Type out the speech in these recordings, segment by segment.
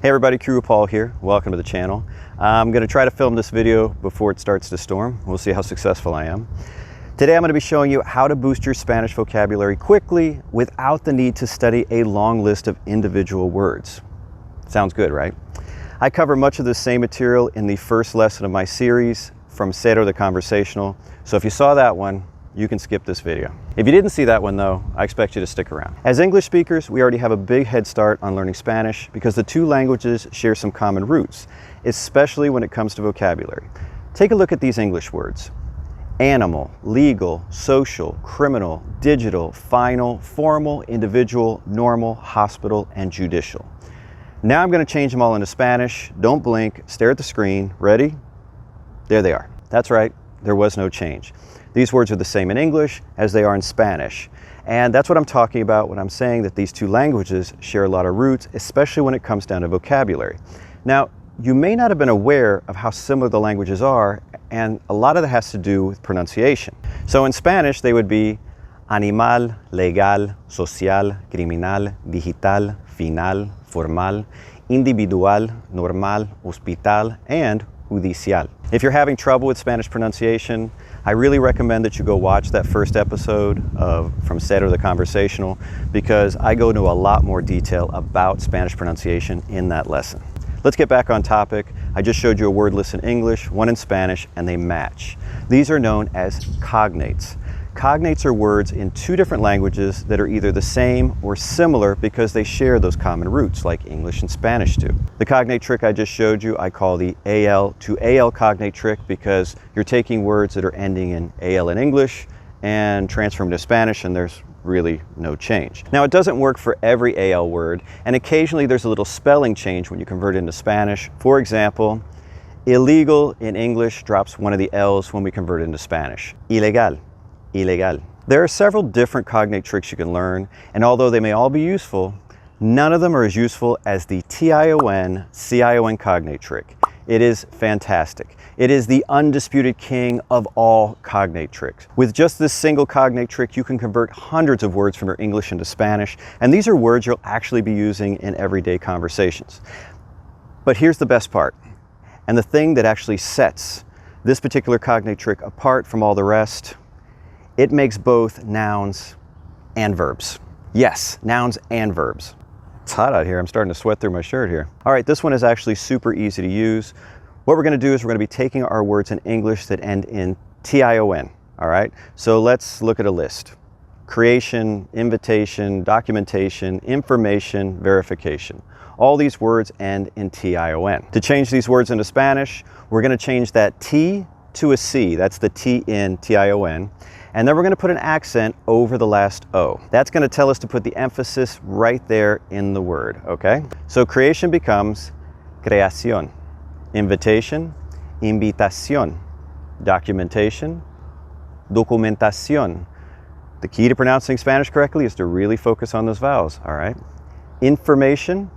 Hey everybody, Qroo here. Welcome to the channel. I'm going to try to film this video before it starts to storm. We'll see how successful I am. Today I'm going to be showing you how to boost your Spanish vocabulary quickly without the need to study a long list of individual words. Sounds good, right? I cover much of the same material in the first lesson of my series, From Cero to Conversational. So if you saw that one, you can skip this video. If you didn't see that one though, I expect you to stick around. As English speakers, we already have a big head start on learning Spanish because the two languages share some common roots, especially when it comes to vocabulary. Take a look at these English words. Animal, legal, social, criminal, digital, final, formal, individual, normal, hospital, and judicial. Now I'm going to change them all into Spanish. Don't blink, stare at the screen. Ready? There they are. That's right, there was no change. These words are the same in English as they are in Spanish. And that's what I'm talking about when I'm saying that these two languages share a lot of roots, especially when it comes down to vocabulary. Now, you may not have been aware of how similar the languages are, and a lot of that has to do with pronunciation. So in Spanish, they would be animal, legal, social, criminal, digital, final, formal, individual, normal, hospital, and judicial. If you're having trouble with Spanish pronunciation, I really recommend that you go watch that first episode of From Cero to Conversational, because I go into a lot more detail about Spanish pronunciation in that lesson. Let's get back on topic. I just showed you a word list in English, one in Spanish, and they match. These are known as cognates. Cognates are words in two different languages that are either the same or similar because they share those common roots like English and Spanish do. The cognate trick I just showed you, I call the AL to AL cognate trick because you're taking words that are ending in AL in English and transferring to Spanish, and there's really no change. Now, it doesn't work for every AL word, and occasionally there's a little spelling change when you convert it into Spanish. For example, illegal in English drops one of the L's when we convert it into Spanish. Ilegal. Ilegal. There are several different cognate tricks you can learn, and although they may all be useful, none of them are as useful as the TION-CION cognate trick. It is fantastic. It is the undisputed king of all cognate tricks. With just this single cognate trick, you can convert hundreds of words from your English into Spanish, and these are words you'll actually be using in everyday conversations. But here's the best part, and the thing that actually sets this particular cognate trick apart from all the rest. It makes both nouns and verbs. Yes, nouns and verbs. It's hot out here. I'm starting to sweat through my shirt here. All right, this one is actually super easy to use. What we're going to do is we're going to be taking our words in English that end in TION. All right, so let's look at a list. Creation, invitation, documentation, information, verification. All these words end in TION. To change these words into Spanish, we're going to change that T to a C. That's the T in TION. And then we're going to put an accent over the last O. That's going to tell us to put the emphasis right there in the word, okay? So creation becomes creación. Invitation, invitación. Documentation, documentación. The key to pronouncing Spanish correctly is to really focus on those vowels, all right? Information,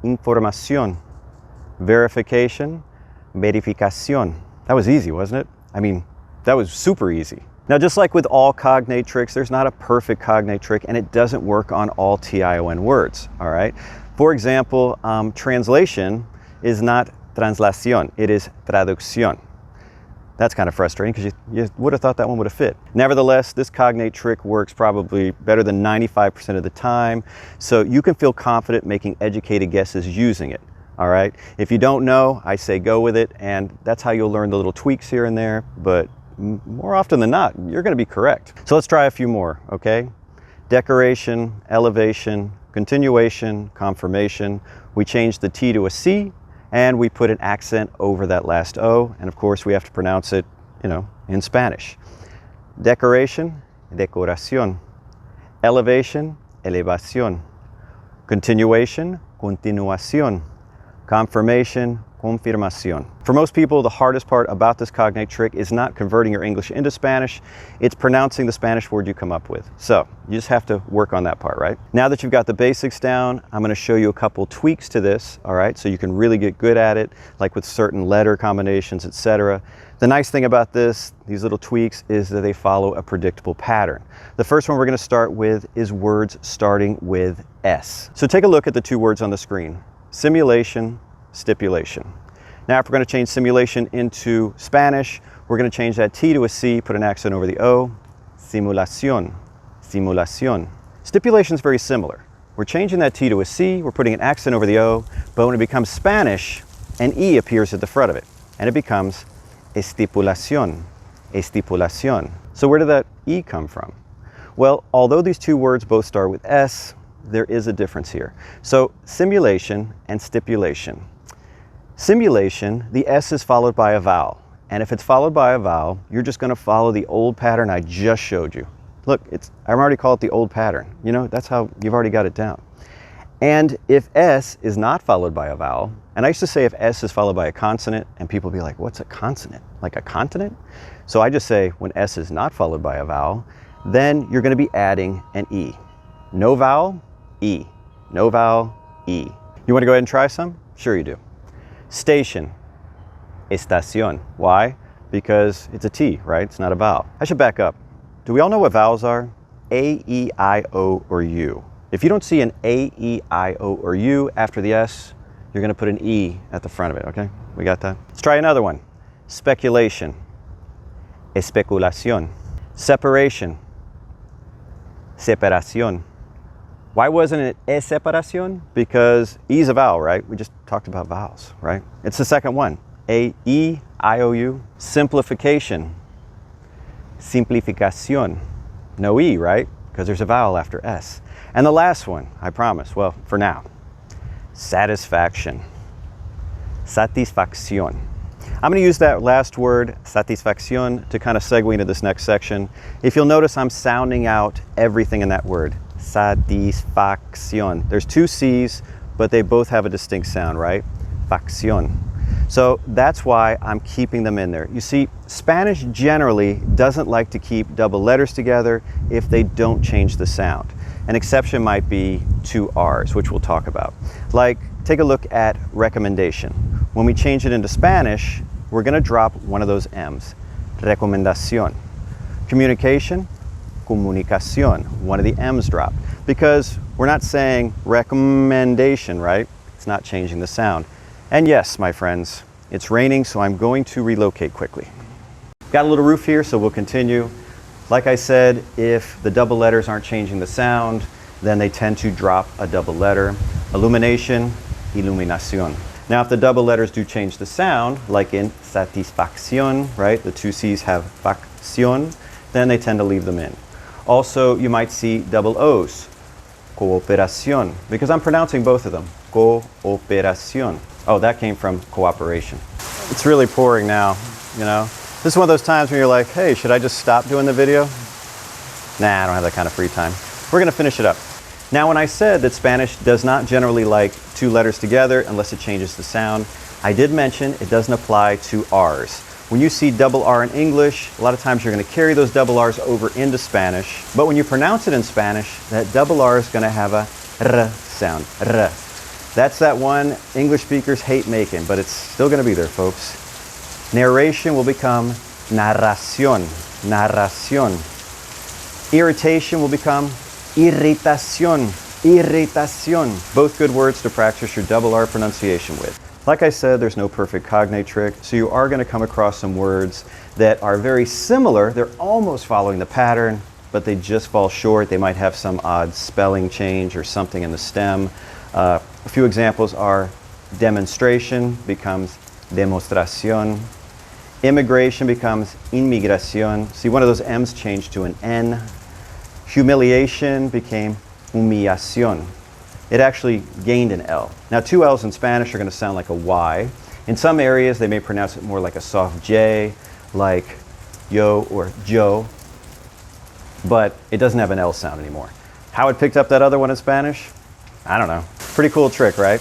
información. Verification, verificación. That was easy, wasn't it? I mean, that was super easy. Now, just like with all cognate tricks, there's not a perfect cognate trick, and it doesn't work on all TION words, all right? For example, translation is not translación, it is traducción. That's kind of frustrating because you would have thought that one would have fit. Nevertheless, this cognate trick works probably better than 95% of the time, so you can feel confident making educated guesses using it, all right? If you don't know, I say go with it, and that's how you'll learn the little tweaks here and there, but more often than not, you're going to be correct. So let's try a few more, okay? Decoration, elevation, continuation, confirmation. We changed the T to a C, and we put an accent over that last O, and of course we have to pronounce it, in Spanish. Decoration, decoración. Elevation, elevación. Continuation, continuación. Confirmation, confirmación. For most people, the hardest part about this cognate trick is not converting your English into Spanish, it's pronouncing the Spanish word you come up with. So you just have to work on that part, right? Now that you've got the basics down, I'm going to show you a couple tweaks to this, all right? So you can really get good at it, like with certain letter combinations, etc. The nice thing about these little tweaks, is that they follow a predictable pattern. The first one we're going to start with is words starting with S. So take a look at the two words on the screen. simulation, stipulation. Now if we're going to change simulation into Spanish, we're going to change that T to a C, put an accent over the O. Simulación, simulación. Stipulation is very similar. We're changing that T to a C, we're putting an accent over the O, but when it becomes Spanish, an E appears at the front of it, and it becomes estipulación, estipulación. So where did that E come from? Well, although these two words both start with S, there is a difference here. So simulation and stipulation. Simulation, the S is followed by a vowel. And if it's followed by a vowel, you're just going to follow the old pattern I just showed you. Look, I'm already called it the old pattern. You know, that's how you've already got it down. And if S is not followed by a vowel, and I used to say if S is followed by a consonant, and people be like, what's a consonant? Like a continent? So I just say when S is not followed by a vowel, then you're going to be adding an E. No vowel, E. No vowel, E. You want to go ahead and try some? Sure you do. Station. Estación. Why? Because it's a T, right? It's not a vowel. I should back up. Do we all know what vowels are? A, E, I, O, or U. If you don't see an A, E, I, O, or U after the S, you're going to put an E at the front of it, okay? We got that? Let's try another one. Speculation. Especulación. Separation. Separación. Why wasn't it separación? Because E is a vowel, right? We just talked about vowels, right? It's the second one. A, E, I, O, U. Simplification. Simplificación. No E, right? Because there's a vowel after S. And the last one, I promise, well, for now. Satisfaction. Satisfacción. I'm going to use that last word, satisfacción, to kind of segue into this next section. If you'll notice, I'm sounding out everything in that word. Satisfacción. There's two C's, but they both have a distinct sound, right? Facción. So that's why I'm keeping them in there. You see, Spanish generally doesn't like to keep double letters together if they don't change the sound. An exception might be two R's, which we'll talk about. Like, take a look at recommendation. When we change it into Spanish, we're going to drop one of those M's. Recomendación. Communication, comunicación. One of the M's dropped. Because we're not saying recommendation, right? It's not changing the sound. And yes, my friends, it's raining, so I'm going to relocate quickly. Got a little roof here, so we'll continue. Like I said, if the double letters aren't changing the sound, then they tend to drop a double letter. Illumination, iluminación. Now, if the double letters do change the sound, like in satisfacción, right? The two C's have facción, then they tend to leave them in. Also, you might see double O's, cooperación, because I'm pronouncing both of them, cooperación. Oh, that came from cooperation. It's really pouring now, you know. This is one of those times when you're like, hey, should I just stop doing the video? Nah, I don't have that kind of free time. We're going to finish it up. Now, when I said that Spanish does not generally like two letters together unless it changes the sound, I did mention it doesn't apply to R's. When you see double R in English, a lot of times you're going to carry those double R's over into Spanish. But when you pronounce it in Spanish, that double R is going to have a R sound, R. That's that one English speakers hate making, but it's still going to be there, folks. Narration will become narración, narración. Irritation will become irritación, irritación. Both good words to practice your double R pronunciation with. Like I said, there's no perfect cognate trick, so you are going to come across some words that are very similar. They're almost following the pattern, but they just fall short. They might have some odd spelling change or something in the stem. A few examples are demonstration becomes demostración. Immigration becomes inmigración. See, one of those M's changed to an N. Humiliation became humillación. It actually gained an L. Now, two L's in Spanish are going to sound like a Y. In some areas, they may pronounce it more like a soft J, like yo or Joe, but it doesn't have an L sound anymore. How it picked up that other one in Spanish? I don't know. Pretty cool trick, right?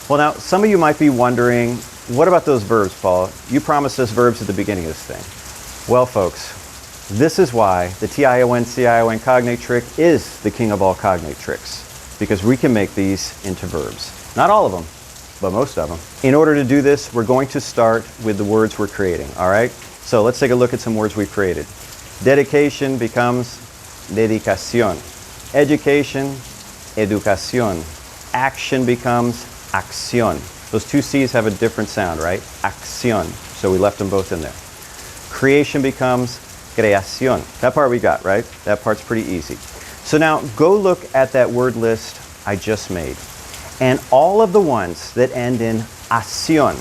Well, now, some of you might be wondering, what about those verbs, Paul? You promised us verbs at the beginning of this thing. Well, folks, this is why the TION-CION cognate trick is the king of all cognate tricks, because we can make these into verbs. Not all of them, but most of them. In order to do this, we're going to start with the words we're creating, all right? So let's take a look at some words we've created. Dedication becomes dedicación. Education, educación. Action becomes acción. Those two C's have a different sound, right? Acción. So we left them both in there. Creation becomes creación. That part we got, right? That part's pretty easy. So now go look at that word list I just made. And all of the ones that end in acción,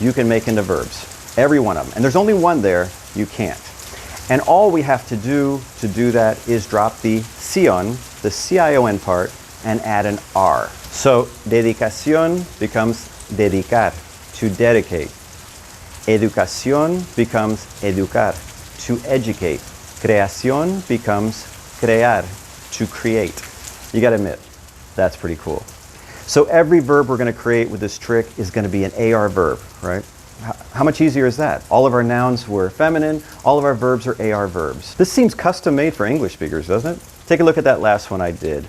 you can make into verbs. Every one of them. And there's only one there you can't. And all we have to do that is drop the CION, the CION part, and add an R. So dedicación becomes dedicar, to dedicate. Educación becomes educar, to educate. Creación becomes crear, to create. You gotta admit, that's pretty cool. So every verb we're gonna create with this trick is gonna be an AR verb, right? How much easier is that? All of our nouns were feminine, all of our verbs are AR verbs. This seems custom made for English speakers, doesn't it? Take a look at that last one I did.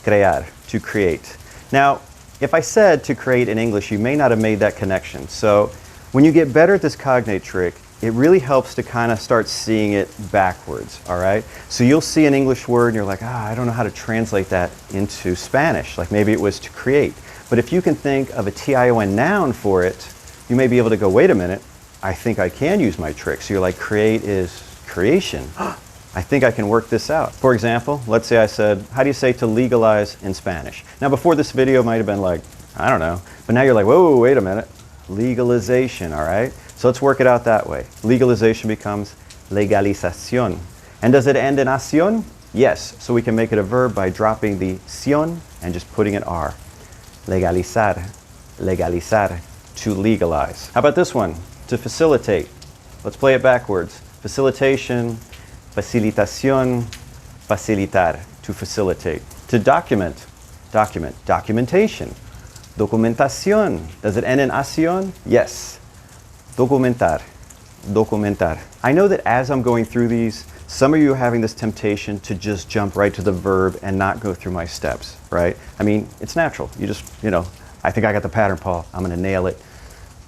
Crear, to create. Now, if I said to create in English, you may not have made that connection. So when you get better at this cognate trick, it really helps to kind of start seeing it backwards, all right? So you'll see an English word and you're like, I don't know how to translate that into Spanish. Like maybe it was to create. But if you can think of a TION noun for it, you may be able to go, wait a minute, I think I can use my trick. So you're like, create is creation. I think I can work this out. For example, let's say I said, how do you say to legalize in Spanish? Now before this video might have been like, I don't know. But now you're like, whoa, wait a minute. Legalization, all right? So let's work it out that way. Legalization becomes legalización. And does it end in acción? Yes. So we can make it a verb by dropping the CION and just putting an R. Legalizar, legalizar, to legalize. How about this one? To facilitate. Let's play it backwards. Facilitation, facilitación, facilitar, to facilitate. To document, document, documentation. Documentación. Does it end in acción? Yes. Documentar, documentar. I know that as I'm going through these, some of you are having this temptation to just jump right to the verb and not go through my steps, right? I mean, it's natural. You just, I think I got the pattern, Paul. I'm gonna nail it.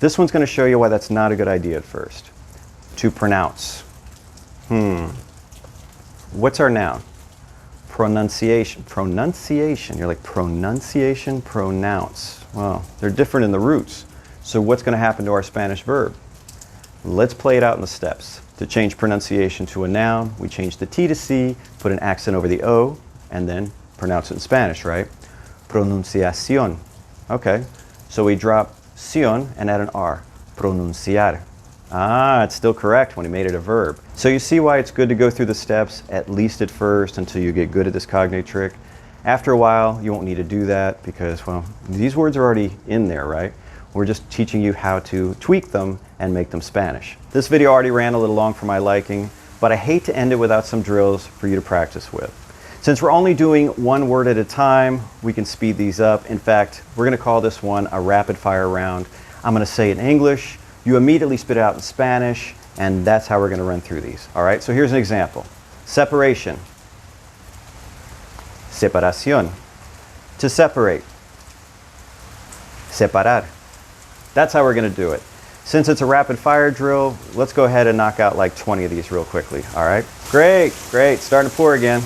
This one's gonna show you why that's not a good idea at first. To pronounce. What's our noun? Pronunciation. Pronunciation. You're like, pronunciation, pronounce. Well, they're different in the roots. So what's going to happen to our Spanish verb? Let's play it out in the steps. To change pronunciation to a noun, we change the T to C, put an accent over the O, and then pronounce it in Spanish, right? Pronunciación. Okay, so we drop CION and add an R. Pronunciar. It's still correct when we made it a verb. So you see why it's good to go through the steps, at least at first, until you get good at this cognate trick. After a while, you won't need to do that because, well, these words are already in there, right? We're just teaching you how to tweak them and make them Spanish. This video already ran a little long for my liking, but I hate to end it without some drills for you to practice with. Since we're only doing one word at a time, we can speed these up. In fact, we're going to call this one a rapid fire round. I'm going to say it in English, you immediately spit it out in Spanish, and that's how we're going to run through these. All right, so here's an example. Separation. Separación. To separate. Separar. That's how we're going to do it. Since it's a rapid fire drill, let's go ahead and knock out like 20 of these real quickly. All right? Great, great. Starting to pour again.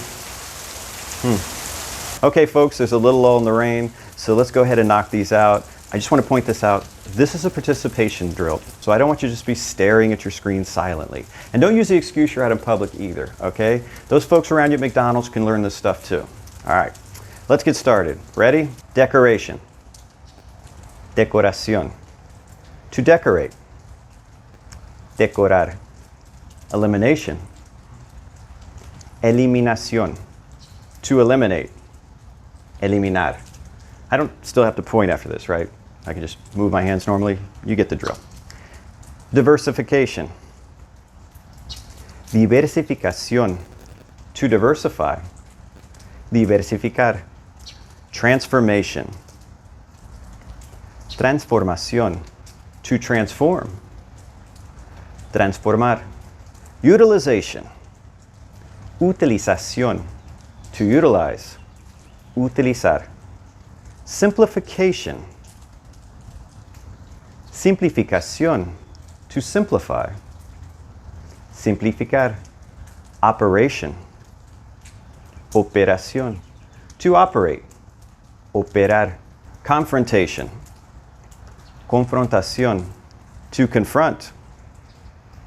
Okay, folks, there's a little lull in the rain, so let's go ahead and knock these out. I just want to point this out. This is a participation drill, so I don't want you to just be staring at your screen silently. And don't use the excuse you're out in public either, okay? Those folks around you at McDonald's can learn this stuff too. All right, let's get started. Ready? Decoration. Decoración. To decorate. Decorar. Elimination. Eliminación. To eliminate. Eliminar. I don't still have to point after this, right? I can just move my hands normally. You get the drill. Diversification. Diversificación. To diversify. Diversificar. Transformation. Transformación. To transform. Transformar. Utilization. Utilización. To utilize. Utilizar. Simplification. Simplificación. To simplify. Simplificar. Operation. Operación. To operate. Operar. Confrontation. Confrontación. To confront.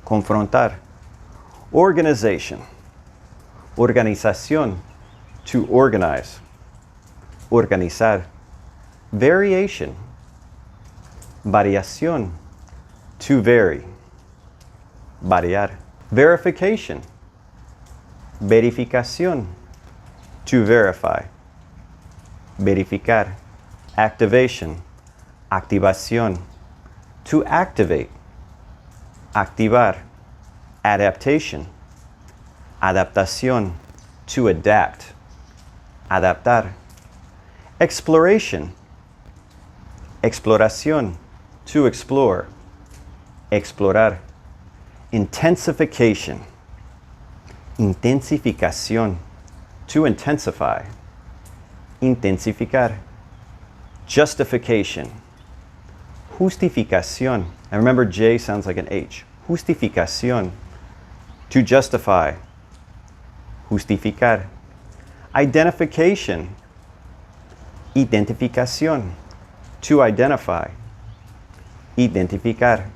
Confrontar. Organization. Organización. To organize. Organizar. Variation. Variación. To vary. Variar. Verification. Verificación. To verify. Verificar. Activation. Activación. To activate. Activar. Adaptation. Adaptación. To adapt. Adaptar. Exploration. Exploración. To explore. Explorar. Intensification. Intensificación. To intensify. Intensificar. Justification. Justificación. And remember, J sounds like an H. Justificación. To justify. Justificar. Identification. Identificación. To identify. Identificar.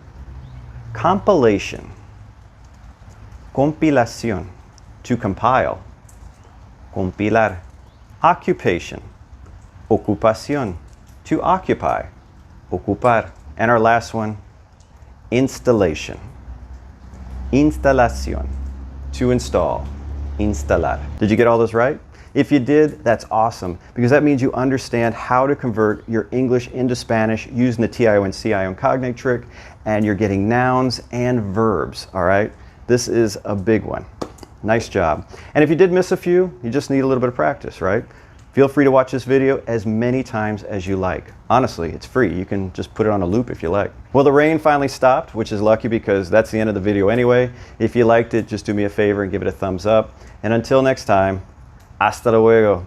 Compilation. Compilación. To compile. Compilar. Occupation. Ocupación. To occupy. Ocupar. And our last one, installation. Instalación. To install. Instalar. Did you get all those right? If you did, that's awesome, because that means you understand how to convert your English into Spanish using the TION-CION cognate trick, and you're getting nouns and verbs, all right? This is a big one. Nice job. And if you did miss a few, you just need a little bit of practice, right? Feel free to watch this video as many times as you like. Honestly, it's free. You can just put it on a loop if you like. Well, the rain finally stopped, which is lucky because that's the end of the video anyway. If you liked it, just do me a favor and give it a thumbs up. And until next time, hasta luego.